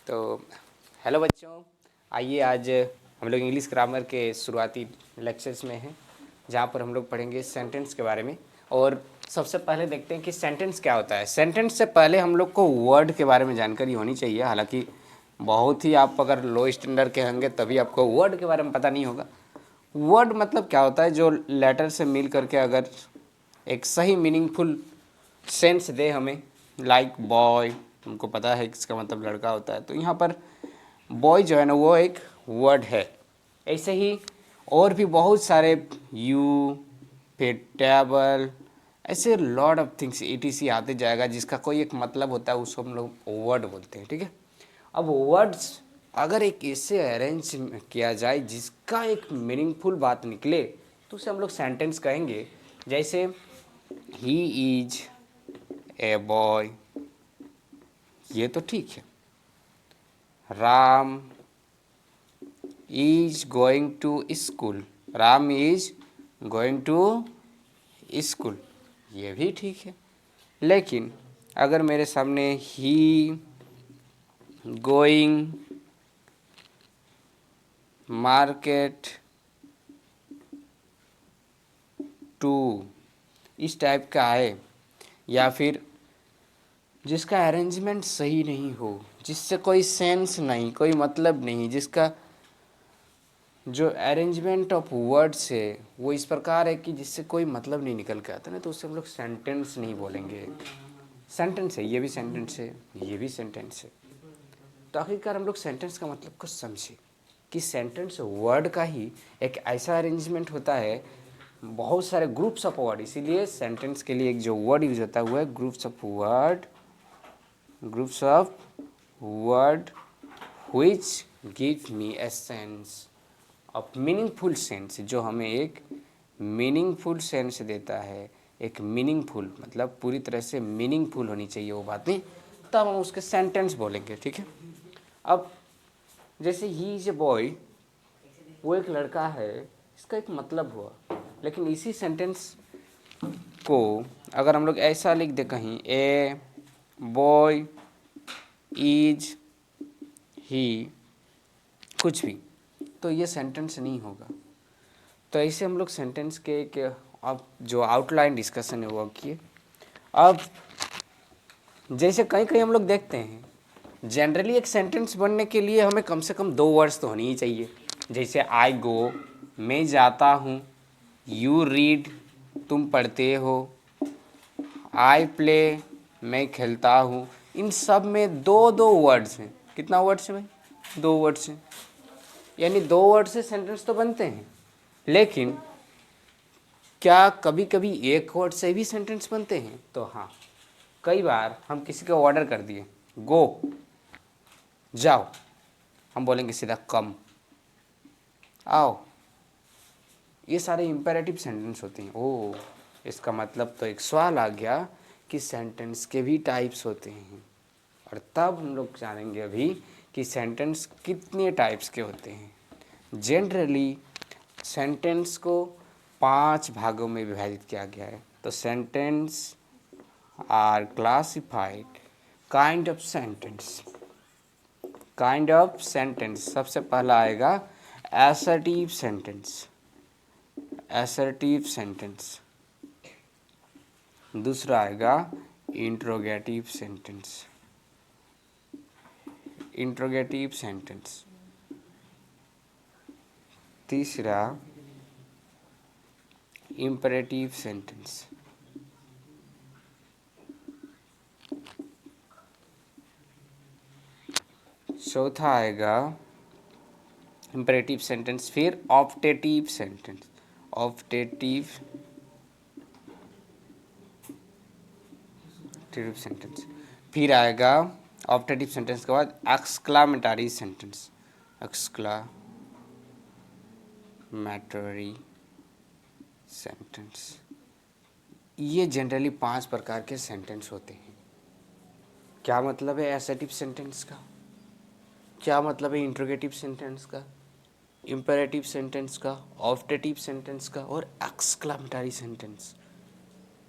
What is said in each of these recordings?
तो हेलो बच्चों, आइए आज हम लोग इंग्लिश ग्रामर के शुरुआती लेक्चर्स में हैं, जहाँ पर हम लोग पढ़ेंगे सेंटेंस के बारे में। और सबसे पहले देखते हैं कि सेंटेंस क्या होता है। सेंटेंस से पहले हम लोग को वर्ड के बारे में जानकारी होनी चाहिए। हालांकि बहुत ही आप अगर लो स्टैंडर्ड के होंगे तभी आपको वर्ड के बारे में पता नहीं होगा। वर्ड मतलब क्या होता है, जो लेटर से मिल करके अगर एक सही मीनिंगफुल सेंस दे हमें। लाइक बॉय, तुमको पता है इसका मतलब लड़का होता है, तो यहाँ पर बॉय जो है ना वो एक वर्ड है। ऐसे ही और भी बहुत सारे यू, फिर टेबल, ऐसे लॉट ऑफ थिंग्स ETC आते जाएगा जिसका कोई एक मतलब होता है, उसको हम लोग वर्ड बोलते हैं। ठीक है। अब वर्ड्स अगर एक ऐसे अरेंज किया जाए जिसका एक मीनिंगफुल बात निकले तो उसे हम लोग सेंटेंस कहेंगे। जैसे ही इज ए बॉय, ये तो ठीक है। Ram is going to school, Ram is going to school, ये भी ठीक है। लेकिन अगर मेरे सामने ही गोइंग मार्केट टू इस टाइप का है, या फिर जिसका अरेंजमेंट सही नहीं हो, जिससे कोई सेंस नहीं, कोई मतलब नहीं, जिसका जो अरेंजमेंट ऑफ वर्ड्स है वो इस प्रकार है कि जिससे कोई मतलब नहीं निकल के आता ना, तो उससे हम लोग सेंटेंस नहीं बोलेंगे। सेंटेंस है, ये भी सेंटेंस है, ये भी सेंटेंस है। तो आखिरकार हम लोग सेंटेंस का मतलब को समझे कि सेंटेंस वर्ड का ही एक ऐसा अरेंजमेंट होता है, बहुत सारे ग्रुप्स ऑफ वर्ड। इसीलिए सेंटेंस के लिए एक जो वर्ड यूज होता है वो है groups of word, groups of word which give me a sense of meaningful sense, जो हमें एक मीनिंगफुल सेंस देता है। एक मीनिंगफुल मतलब पूरी तरह से मीनिंगफुल होनी चाहिए वो बातें, तब हम उसके सेंटेंस बोलेंगे। ठीक है। अब जैसे ही इज ए बॉय, वो एक लड़का है, इसका एक मतलब हुआ। लेकिन इसी सेंटेंस को अगर हम लोग ऐसा लिख दे कहीं, ए बॉय इज ही कुछ भी, तो ये सेंटेंस नहीं होगा। तो ऐसे हम लोग सेंटेंस के अब जो आउटलाइन डिस्कशन है वो किए। अब जैसे कहीं कहीं हम लोग देखते हैं, जनरली एक सेंटेंस बनने के लिए हमें कम से कम 2 वर्ड्स तो होनी ही चाहिए। जैसे आई गो, मैं जाता हूँ, यू रीड, तुम पढ़ते हो, आई प्ले, मैं खेलता हूँ। इन सब में 2-2 वर्ड्स हैं। कितना वर्ड्स है भाई? 2 वर्ड्स हैं। यानी 2 वर्ड से सेंटेंस तो बनते हैं, लेकिन क्या कभी कभी 1 वर्ड से भी सेंटेंस बनते हैं? तो हाँ, कई बार हम किसी को ऑर्डर कर दिए, गो, जाओ, हम बोलेंगे सीधा कम, आओ। ये सारे इंपेरेटिव सेंटेंस होते हैं। ओ, इसका मतलब तो एक सवाल आ गया कि सेंटेंस के भी टाइप्स होते हैं, और तब हम लोग जानेंगे अभी कि सेंटेंस कितने टाइप्स के होते हैं। जनरली सेंटेंस को 5 भागों में विभाजित किया गया है। तो sentence are classified kind of sentence. Kind of sentence, सबसे पहला आएगा असर्टिव सेंटेंस, असर्टिव सेंटेंस। दूसरा आएगा इंट्रोगेटिव सेंटेंस, इंट्रोगेटिव सेंटेंस। तीसरा इम्परेटिव सेंटेंस। चौथा आएगा इम्परेटिव सेंटेंस, फिर ऑप्टेटिव सेंटेंस, ऑप्टेटिव सेंटेंस। फिर आएगा ऑप्टेटिव सेंटेंस के बाद एक्सक्लामेटरी सेंटेंस, एक्सक्लामेटरी सेंटेंस। ये जनरली 5 प्रकार के सेंटेंस होते हैं। क्या मतलब है असर्टिव सेंटेंस का, क्या मतलब है इंट्रोगेटिव सेंटेंस का, इम्पेरेटिव सेंटेंस का, ऑप्टेटिव सेंटेंस का और एक्सक्लामेटरी सेंटेंस।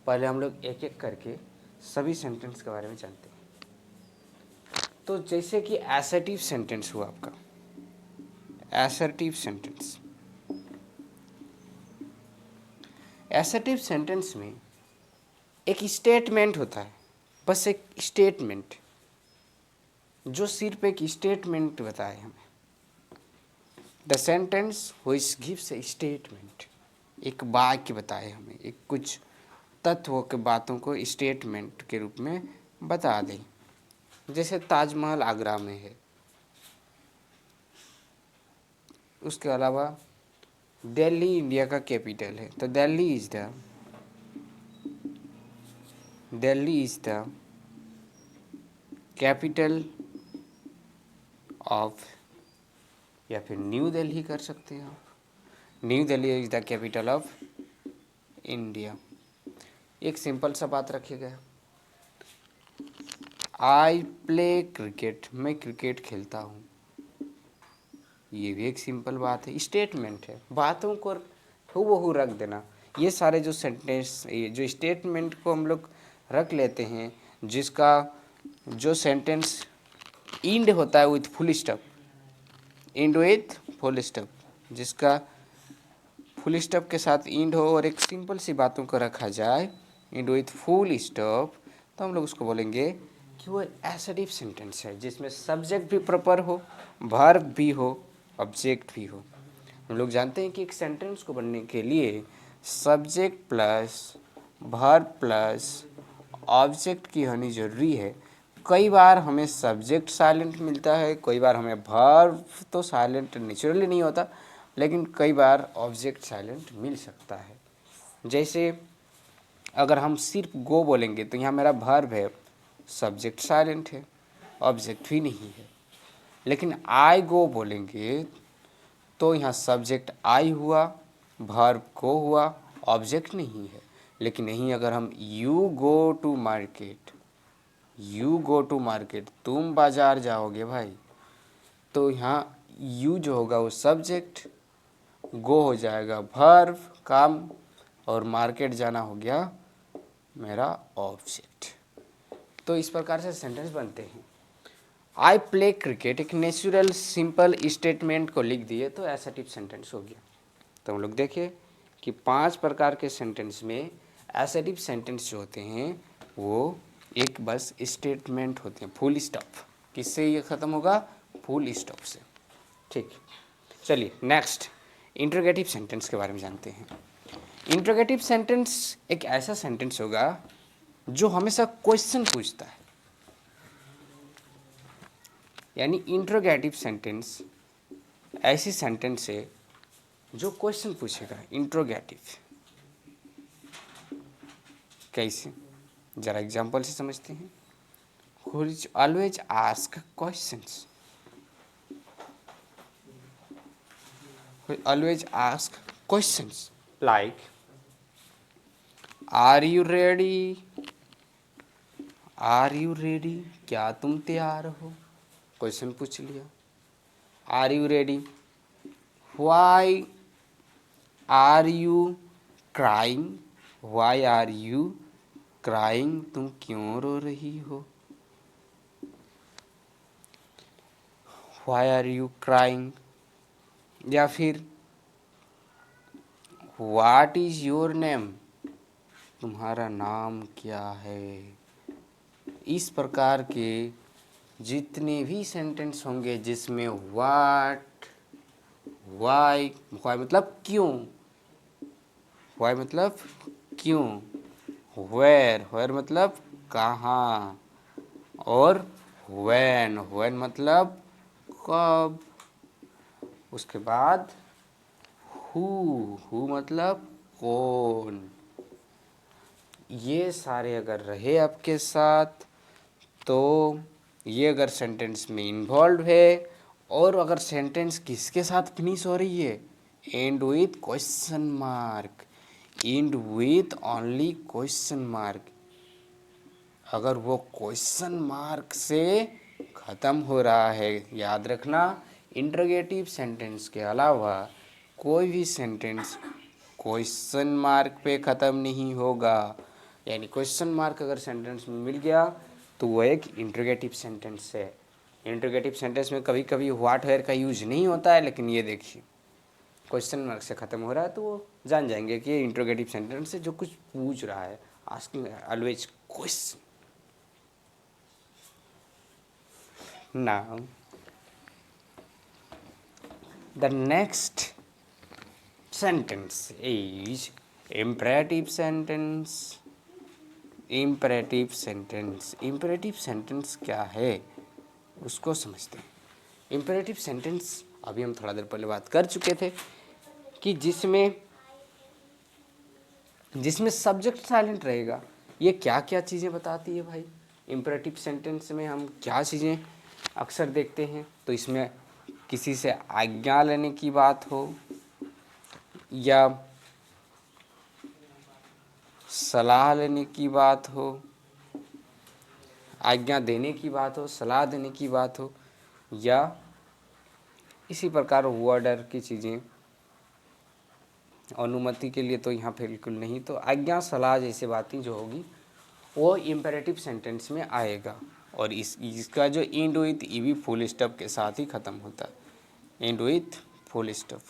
पहले हम लोग एक एक करके सभी सेंटेंस के बारे में जानते हैं। तो जैसे कि एसर्टिव सेंटेंस हुआ आपका, एसर्टिव सेंटेंस, एसर्टिव सेंटेंस में एक स्टेटमेंट होता है, बस एक स्टेटमेंट, जो सिर्फ एक स्टेटमेंट बताए हमें। The sentence which gives A statement, एक वाक्य बताए हमें, एक कुछ तत्वों के बातों को स्टेटमेंट के रूप में बता दें। जैसे ताजमहल आगरा में है, उसके अलावा दिल्ली इंडिया का कैपिटल है, तो Delhi is the capital of, या फिर न्यू दिल्ली कर सकते हैं आप, new Delhi is the capital of India. एक सिंपल सा बात रखिएगा, आई प्ले क्रिकेट, मैं क्रिकेट खेलता हूँ, ये भी एक सिंपल बात है, स्टेटमेंट है, बातों को हूबहू रख देना। ये सारे जो सेंटेंस, ये जो स्टेटमेंट को हम लोग रख लेते हैं, जिसका जो सेंटेंस इंड होता है with full stop, end with full stop, जिसका फुल स्टॉप के साथ इंड हो और एक सिंपल सी बातों को रखा जाए इंड विथ फुल स्टॉप, तो हम लोग उसको बोलेंगे कि वो एसर्टिव सेंटेंस है, जिसमें सब्जेक्ट भी प्रॉपर हो, वर्ब भी हो, ऑब्जेक्ट भी हो। हम लोग जानते हैं कि एक सेंटेंस को बनने के लिए subject plus verb plus object की होनी जरूरी है। कई बार हमें सब्जेक्ट साइलेंट मिलता है, कई बार हमें वर्ब तो साइलेंट नेचुरली नहीं होता, लेकिन कई बार ऑब्जेक्ट साइलेंट मिल सकता है। जैसे अगर हम सिर्फ गो बोलेंगे तो यहाँ मेरा वर्ब है, सब्जेक्ट साइलेंट है, ऑब्जेक्ट भी नहीं है। लेकिन आई गो बोलेंगे तो यहाँ सब्जेक्ट आई हुआ, वर्ब को हुआ, ऑब्जेक्ट नहीं है। लेकिन यहीं अगर हम you go to market, you go to market, तुम बाजार जाओगे भाई, तो यहाँ यू जो होगा वो सब्जेक्ट, गो हो जाएगा वर्ब काम, और मार्केट जाना हो गया मेरा ऑब्जेक्ट। तो इस प्रकार से सेंटेंस बनते हैं। आई प्ले क्रिकेट एक नेचुरल सिंपल स्टेटमेंट को लिख दिए तो एसर्टिव सेंटेंस हो गया। तो हम लोग देखें कि 5 प्रकार के सेंटेंस में एसर्टिव सेंटेंस जो होते हैं वो एक बस स्टेटमेंट होते हैं, फुल स्टॉप। किससे ये ख़त्म होगा? फुल स्टॉप से। ठीक, चलिए नेक्स्ट इंट्रोगेटिव सेंटेंस के बारे में जानते हैं। इंट्रोगेटिव सेंटेंस एक ऐसा सेंटेंस होगा जो हमेशा क्वेश्चन पूछता है, यानी इंट्रोगेटिव सेंटेंस ऐसी सेंटेंस है जो क्वेश्चन पूछेगा। इंट्रोगेटिव कैसे, जरा एग्जांपल से समझते हैं। Which always ask questions, which always ask questions like are you ready, are you ready, क्या तुम तैयार हो, क्वेश्चन पूछ लिया। Are you ready, why are you crying, why are you crying, तुम क्यों रो रही हो, वाई आर यू क्राइंग। या फिर वाट इज योर नेम, तुम्हारा नाम क्या है। इस प्रकार के जितने भी सेंटेंस होंगे जिसमें वाट, वाई, वाई मतलब क्यों, वाई मतलब क्यों, वेयर, वेयर मतलब कहाँ, और व्हेन, व्हेन मतलब कब। उसके बाद हु मतलब कौन। ये सारे अगर रहे आपके साथ तो ये अगर सेंटेंस में इन्वॉल्व है, और अगर सेंटेंस किसके साथ फिनिश हो रही है, and with question mark, and with only question mark, अगर वो क्वेश्चन मार्क से ख़त्म हो रहा है, याद रखना इंट्रोगेटिव सेंटेंस के अलावा कोई भी सेंटेंस क्वेश्चन मार्क पे ख़त्म नहीं होगा। यानी क्वेश्चन मार्क अगर सेंटेंस में मिल गया तो वो एक इंट्रोगेटिव सेंटेंस है। इंट्रोगेटिव सेंटेंस में कभी कभी व्हाट वेयर का यूज नहीं होता है, लेकिन ये देखिए क्वेश्चन मार्क से ख़त्म हो रहा है तो वो जान जाएंगे कि ये इंट्रोगेटिव सेंटेंस से जो कुछ पूछ रहा है, asking always question. Now the next sentence is imperative sentence. Imperative sentence, imperative sentence क्या है उसको समझते हैं। इम्परेटिव सेंटेंस अभी हम थोड़ा देर पहले बात कर चुके थे कि जिसमें सब्जेक्ट साइलेंट रहेगा। ये क्या क्या चीज़ें बताती है भाई? इम्परेटिव सेंटेंस में हम क्या चीज़ें अक्सर देखते हैं? तो इसमें किसी से आज्ञा लेने की बात हो या सलाह लेने की बात हो, आज्ञा देने की बात हो, सलाह देने की बात हो, या इसी प्रकार वर्डर की चीज़ें, अनुमति के लिए तो यहाँ पे बिल्कुल नहीं, तो आज्ञा सलाह जैसी बातें जो होगी वो इम्पेरेटिव सेंटेंस में आएगा। और इसका जो end with EV full stop के साथ ही ख़त्म होता है, एंड विथ फुल स्टॉप।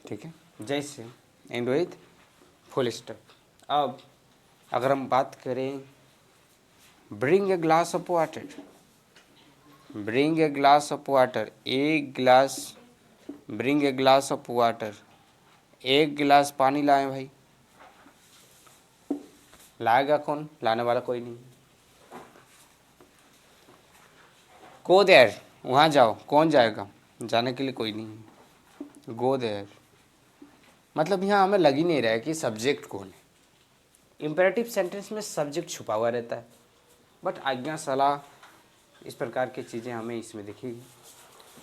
ठीक है, जैसे एंड विथ फुल स्टॉप। अब अगर हम बात करें bring a glass of water, bring a glass of water, एक गिलास, bring a glass of water, एक गिलास पानी लाए भाई। लाएगा कौन? लाने वाला कोई नहीं। गो देयर, वहाँ जाओ, कौन जाएगा? जाने के लिए कोई नहीं। गो देयर मतलब यहाँ हमें लग ही नहीं रहा है कि सब्जेक्ट कौन है। इम्पेरेटिव सेंटेंस में सब्जेक्ट छुपा हुआ रहता है, बट आज्ञा सलाह इस प्रकार की चीज़ें हमें इसमें दिखेगी।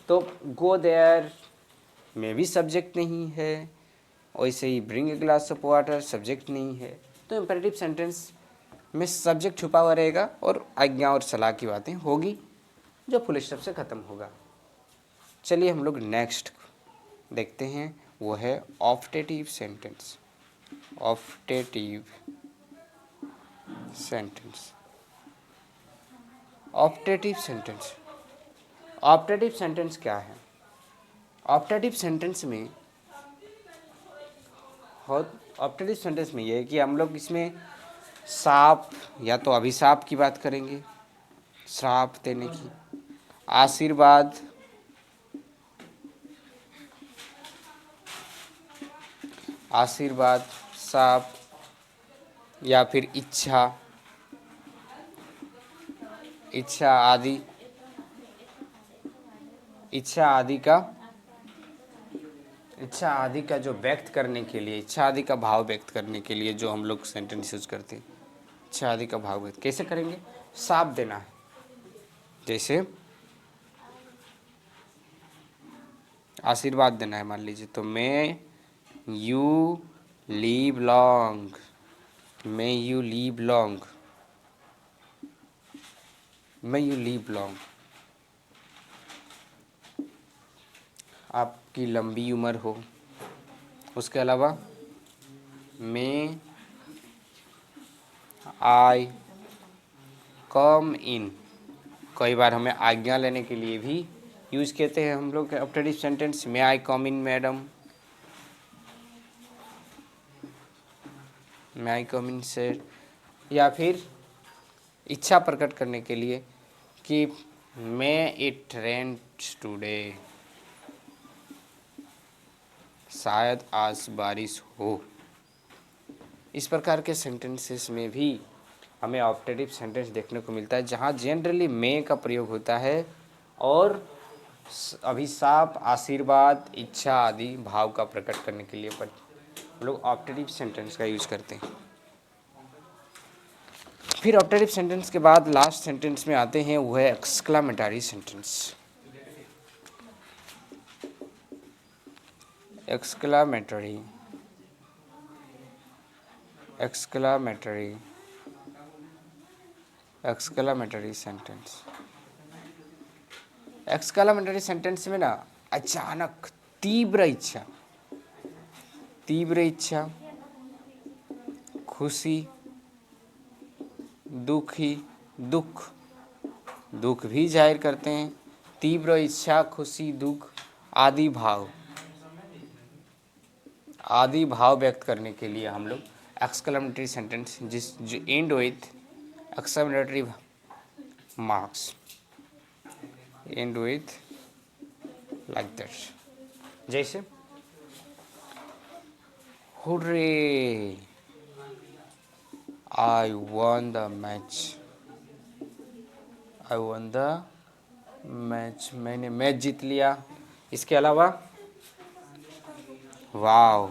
तो गो देयर में भी सब्जेक्ट नहीं है, वैसे ही bring a glass of water subject नहीं है। तो इम्पेरेटिव सेंटेंस में सब्जेक्ट छुपा हुआ रहेगा और आज्ञा और सलाह की बातें होगी जो फुल स्टॉप से ख़त्म होगा। चलिए हम लोग नेक्स्ट देखते हैं, वो है optative sentence. Optative sentence, optative sentence, optative sentence क्या है? ऑप्टेटिव सेंटेंस में ऑप्टेटिव सेंटेंस में ये है कि हम लोग इसमें साप या तो अभिशाप की बात करेंगे, श्राप देने की, आशीर्वाद, आशीर्वाद, साप, या फिर इच्छा, इच्छा आदि, इच्छा आदि का जो व्यक्त करने के लिए, इच्छा आदि का भाव व्यक्त करने के लिए जो हम लोग सेंटेंस यूज करते हैं, इच्छा आदि का भाव व्यक्त कैसे करेंगे? साप देना है, जैसे आशीर्वाद देना है मान लीजिए, तो मैं यू लीव लॉन्ग, मैं यू लीव लॉन्ग, मैं यू लीव लॉन्ग, आपकी लंबी उम्र हो। उसके अलावा मैं आई कम इन, कई बार हमें आज्ञा लेने के लिए भी यूज़ करते हैं हम लोग ऑप्टेटिव सेंटेंस, मे आई कम इन मैडम, मे आई कम इन सर। या फिर इच्छा प्रकट करने के लिए कि मे इट रेन टुडे, शायद आज बारिश हो। इस प्रकार के सेंटेंसेस में भी हमें ऑप्टेटिव सेंटेंस देखने को मिलता है, जहाँ जनरली मे का प्रयोग होता है और अभिशाप, आशीर्वाद, इच्छा आदि भाव का प्रकट करने के लिए हम लोग ऑप्टेटिव सेंटेंस का यूज करते हैं। फिर ऑप्टेटिव सेंटेंस के बाद लास्ट सेंटेंस में आते हैं, वो है exclamatory sentence. Exclamatory, exclamatory, exclamatory sentence. Exclamatory sentence में ना अचानक तीव्र इच्छा, तीव्र इच्छा, खुशी, दुखी, दुख, दुख भी जाहिर करते हैं। तीव्र इच्छा, खुशी, दुख आदि भाव, आदि भाव व्यक्त करने के लिए हम लोग एक्सक्लेमेटरी सेंटेंस जो end with exclamatory marks, end with like that. जैसे hurray, I won the match, I won the match, मैंने मैच जीत लिया। इसके अलावा wow,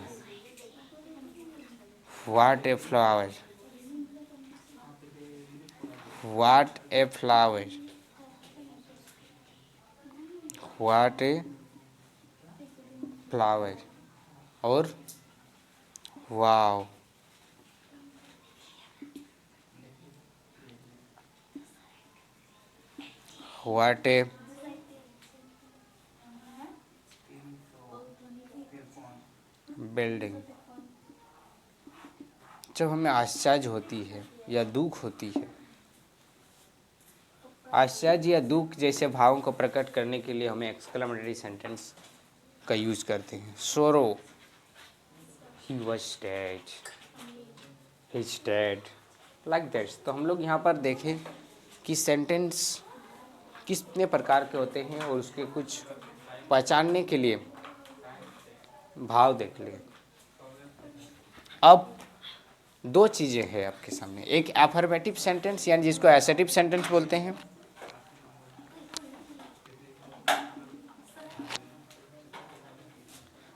what a flower, what a flower, what a flower, और वाओ, व्हाट ए बिल्डिंग। जब हमें आश्चर्य होती है या दुख होती है, आश्चर्य या दुख जैसे भावों को प्रकट करने के लिए हमें एक्सक्लेमेटरी सेंटेंस का यूज करते हैं। सोरो, he was dead, his dead, like that. तो हम लोग यहाँ पर देखें कि सेंटेंस कितने प्रकार के होते हैं और उसके कुछ पहचानने के लिए भाव देख लें। अब दो चीज़ें हैं आपके सामने, एक एफर्मेटिव सेंटेंस यानी जिसको एसर्टिव सेंटेंस बोलते हैं,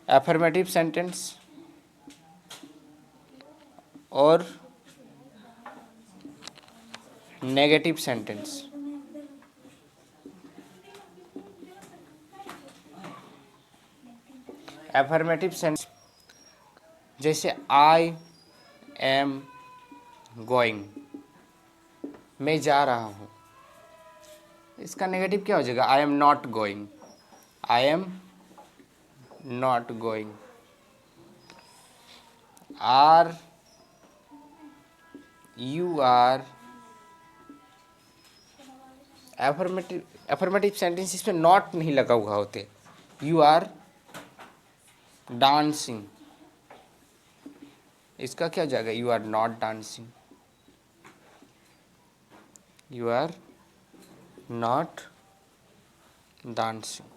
एफर्मेटिव सेंटेंस, और नेगेटिव सेंटेंस। एफर्मेटिव सेंटेंस जैसे आई एम गोइंग, मैं जा रहा हूँ, इसका नेगेटिव क्या हो जाएगा? I am not going, I am not going. Are you are, affirmative sentence इसमें नॉट नहीं लगा हुआ होते। यू आर डांसिंग, इसका क्या हो जाएगा? You are not dancing, you are not dancing,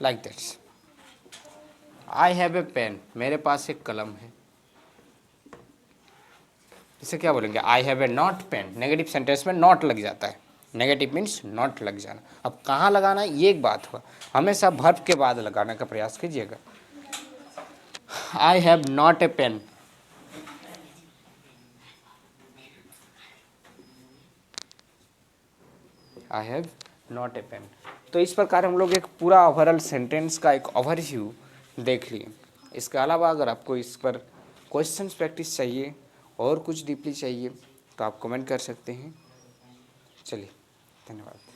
like that. I have a pen, मेरे पास एक कलम है, इसे क्या बोलेंगे? I have a not pen. Negative sentence में नॉट लग जाता है, नेगेटिव मीन्स नॉट लग जाना। अब कहाँ लगाना है ये एक बात हुआ, हमेशा वर्ब के बाद लगाने का प्रयास कीजिएगा। I have not a pen, I have not a pen. तो इस प्रकार हम लोग एक पूरा ओवरऑल सेंटेंस का एक ओवरव्यू देख लिए। इसके अलावा अगर आपको इस पर क्वेश्चंस प्रैक्टिस चाहिए और कुछ डीपली चाहिए तो आप कमेंट कर सकते हैं। चलिए, धन्यवाद।